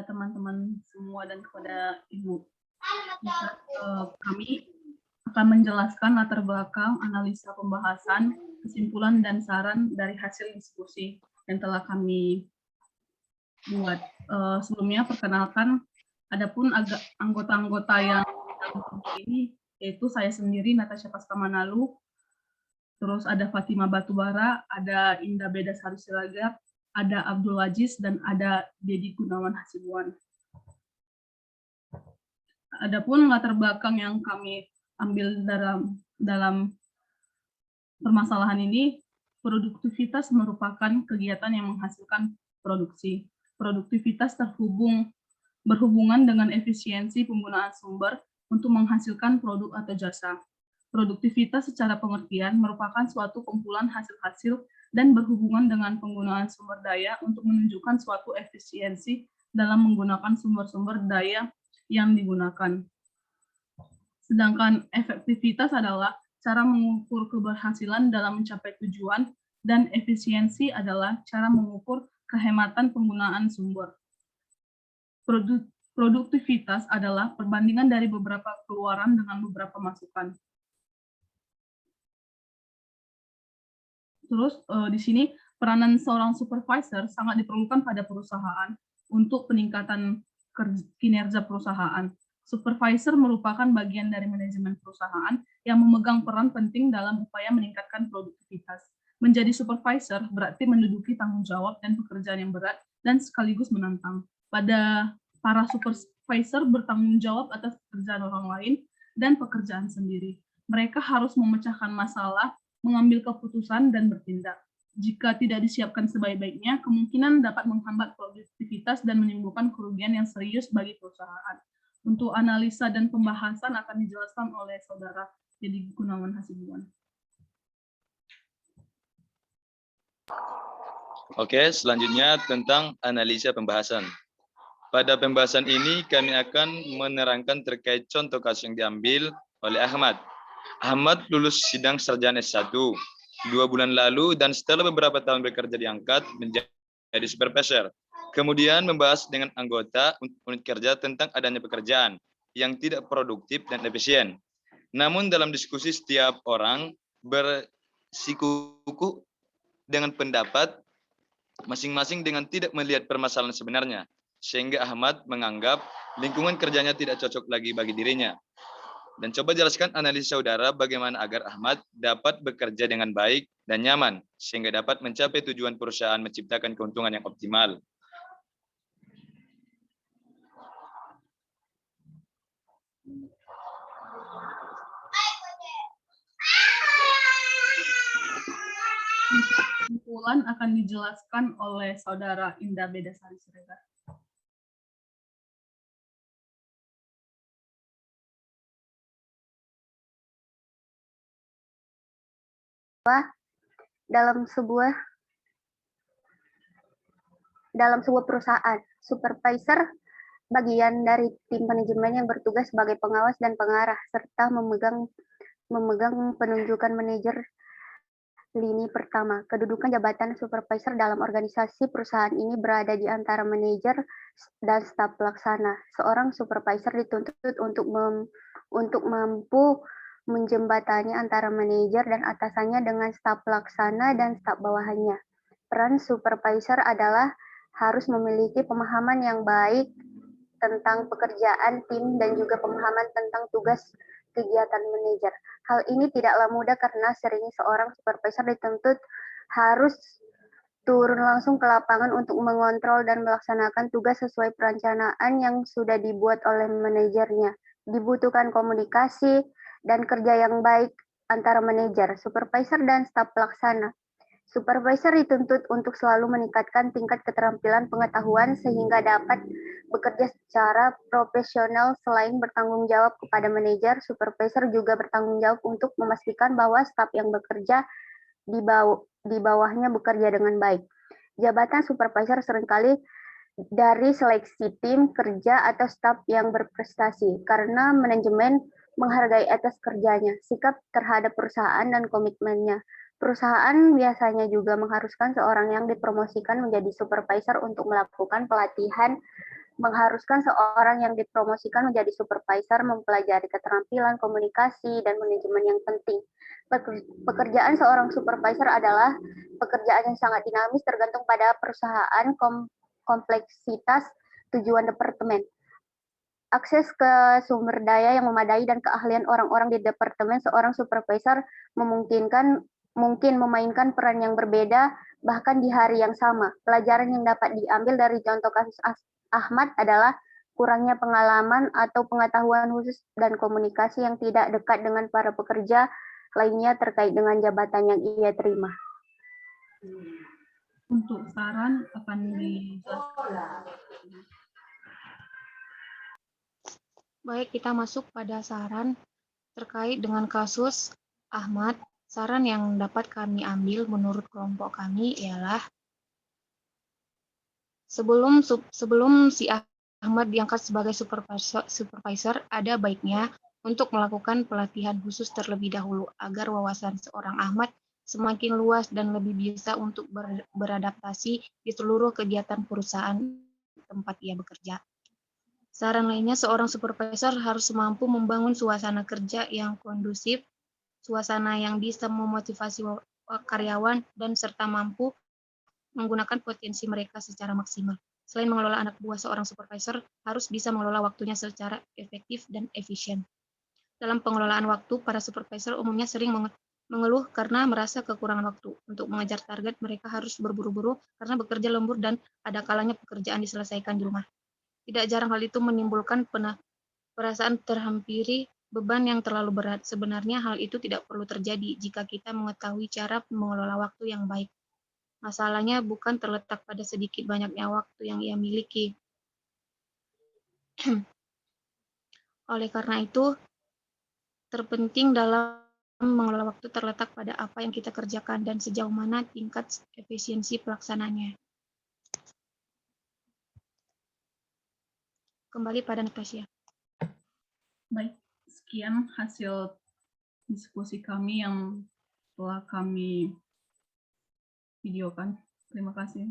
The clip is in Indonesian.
teman-teman semua dan kepada Ibu. Kami akan menjelaskan latar belakang, analisa pembahasan, kesimpulan, dan saran dari hasil diskusi yang telah kami buat. Sebelumnya perkenalkan, adapun anggota-anggota yang ini yaitu saya sendiri, Natasha Paskamanalu, terus ada Fatima Batubara, ada Indah Bedasari Siregar, ada Abdul Aziz, dan ada Dedi Gunawan Hasibuan. Adapun latar belakang yang kami ambil dalam permasalahan ini, produktivitas merupakan kegiatan yang menghasilkan produksi. Produktivitas berhubungan dengan efisiensi penggunaan sumber untuk menghasilkan produk atau jasa. Produktivitas secara pengertian merupakan suatu kumpulan hasil-hasil dan berhubungan dengan penggunaan sumber daya untuk menunjukkan suatu efisiensi dalam menggunakan sumber-sumber daya yang digunakan. Sedangkan efektivitas adalah cara mengukur keberhasilan dalam mencapai tujuan, dan efisiensi adalah cara mengukur kehematan penggunaan sumber. Produktivitas adalah perbandingan dari beberapa keluaran dengan beberapa masukan. Terus di sini peranan seorang supervisor sangat diperlukan pada perusahaan untuk peningkatan kinerja perusahaan. Supervisor merupakan bagian dari manajemen perusahaan yang memegang peran penting dalam upaya meningkatkan produktivitas. Menjadi supervisor berarti menduduki tanggung jawab dan pekerjaan yang berat dan sekaligus menantang. Pada para supervisor bertanggung jawab atas pekerjaan orang lain dan pekerjaan sendiri. Mereka harus memecahkan masalah, mengambil keputusan, dan bertindak. Jika tidak disiapkan sebaik-baiknya, kemungkinan dapat menghambat produktivitas dan menimbulkan kerugian yang serius bagi perusahaan. Untuk analisa dan pembahasan akan dijelaskan oleh Saudara Dedi Gunawan Hasibuan. Oke, selanjutnya tentang analisa pembahasan. Pada pembahasan ini kami akan menerangkan terkait contoh kasus yang diambil oleh Ahmad. Ahmad lulus sidang sarjana S1 2 bulan lalu dan setelah beberapa tahun bekerja diangkat menjadi supervisor. Kemudian membahas dengan anggota unit kerja tentang adanya pekerjaan yang tidak produktif dan efisien. Namun dalam diskusi setiap orang bersikukuh dengan pendapat masing-masing dengan tidak melihat permasalahan sebenarnya. Sehingga Ahmad menganggap lingkungan kerjanya tidak cocok lagi bagi dirinya. Dan coba jelaskan analisa saudara bagaimana agar Ahmad dapat bekerja dengan baik dan nyaman, sehingga dapat mencapai tujuan perusahaan menciptakan keuntungan yang optimal. Kesimpulan akan dijelaskan oleh Saudara Indah Bedasari Siregar. Dalam sebuah perusahaan, supervisor bagian dari tim manajemen yang bertugas sebagai pengawas dan pengarah serta memegang penunjukan manajer lini pertama. Kedudukan jabatan supervisor dalam organisasi perusahaan ini berada di antara manajer dan staf pelaksana. Seorang supervisor dituntut untuk mampu menjembatani antara manajer dan atasannya dengan staf pelaksana dan staf bawahannya. Peran supervisor adalah harus memiliki pemahaman yang baik tentang pekerjaan tim dan juga pemahaman tentang tugas kegiatan manajer. Hal ini tidaklah mudah karena seringnya seorang supervisor dituntut harus turun langsung ke lapangan untuk mengontrol dan melaksanakan tugas sesuai perencanaan yang sudah dibuat oleh manajernya. Dibutuhkan komunikasi dan kerja yang baik antara manajer, supervisor, dan staf pelaksana. Supervisor dituntut untuk selalu meningkatkan tingkat keterampilan pengetahuan sehingga dapat bekerja secara profesional. Selain bertanggung jawab kepada manajer, supervisor juga bertanggung jawab untuk memastikan bahwa staf yang bekerja di bawahnya bekerja dengan baik. Jabatan supervisor seringkali dari seleksi tim kerja atau staf yang berprestasi karena manajemen menghargai atas kerjanya, sikap terhadap perusahaan, dan komitmennya. Perusahaan biasanya juga mengharuskan seorang yang dipromosikan menjadi supervisor untuk melakukan pelatihan mengharuskan seorang yang dipromosikan menjadi supervisor mempelajari keterampilan komunikasi dan manajemen yang penting. Pekerjaan seorang supervisor adalah pekerjaan yang sangat dinamis tergantung pada perusahaan, kompleksitas, tujuan departemen. Akses ke sumber daya yang memadai dan keahlian orang-orang di departemen seorang supervisor mungkin memainkan peran yang berbeda bahkan di hari yang sama. Pelajaran yang dapat diambil dari contoh kasus Ahmad adalah kurangnya pengalaman atau pengetahuan khusus dan komunikasi yang tidak dekat dengan para pekerja lainnya terkait dengan jabatan yang ia terima. Untuk saran akan dijelaskan. Baik, kita masuk pada saran terkait dengan kasus Ahmad. Saran yang dapat kami ambil menurut kelompok kami ialah sebelum si Ahmad diangkat sebagai supervisor, ada baiknya untuk melakukan pelatihan khusus terlebih dahulu agar wawasan seorang Ahmad semakin luas dan lebih bisa untuk beradaptasi di seluruh kegiatan perusahaan tempat ia bekerja. Saran lainnya, seorang supervisor harus mampu membangun suasana kerja yang kondusif, suasana yang bisa memotivasi karyawan, dan serta mampu menggunakan potensi mereka secara maksimal. Selain mengelola anak buah, seorang supervisor harus bisa mengelola waktunya secara efektif dan efisien. Dalam pengelolaan waktu, para supervisor umumnya sering mengeluh karena merasa kekurangan waktu. Untuk mengejar target, mereka harus berburu-buru karena bekerja lembur dan ada kalanya pekerjaan diselesaikan di rumah. Tidak jarang hal itu menimbulkan perasaan terhampiri beban yang terlalu berat. Sebenarnya hal itu tidak perlu terjadi jika kita mengetahui cara mengelola waktu yang baik. Masalahnya bukan terletak pada sedikit banyaknya waktu yang ia miliki. Oleh karena itu, terpenting dalam mengelola waktu terletak pada apa yang kita kerjakan dan sejauh mana tingkat efisiensi pelaksananya. Kembali pada Natasha. Baik, sekian hasil diskusi kami yang telah kami videokan. Terima kasih.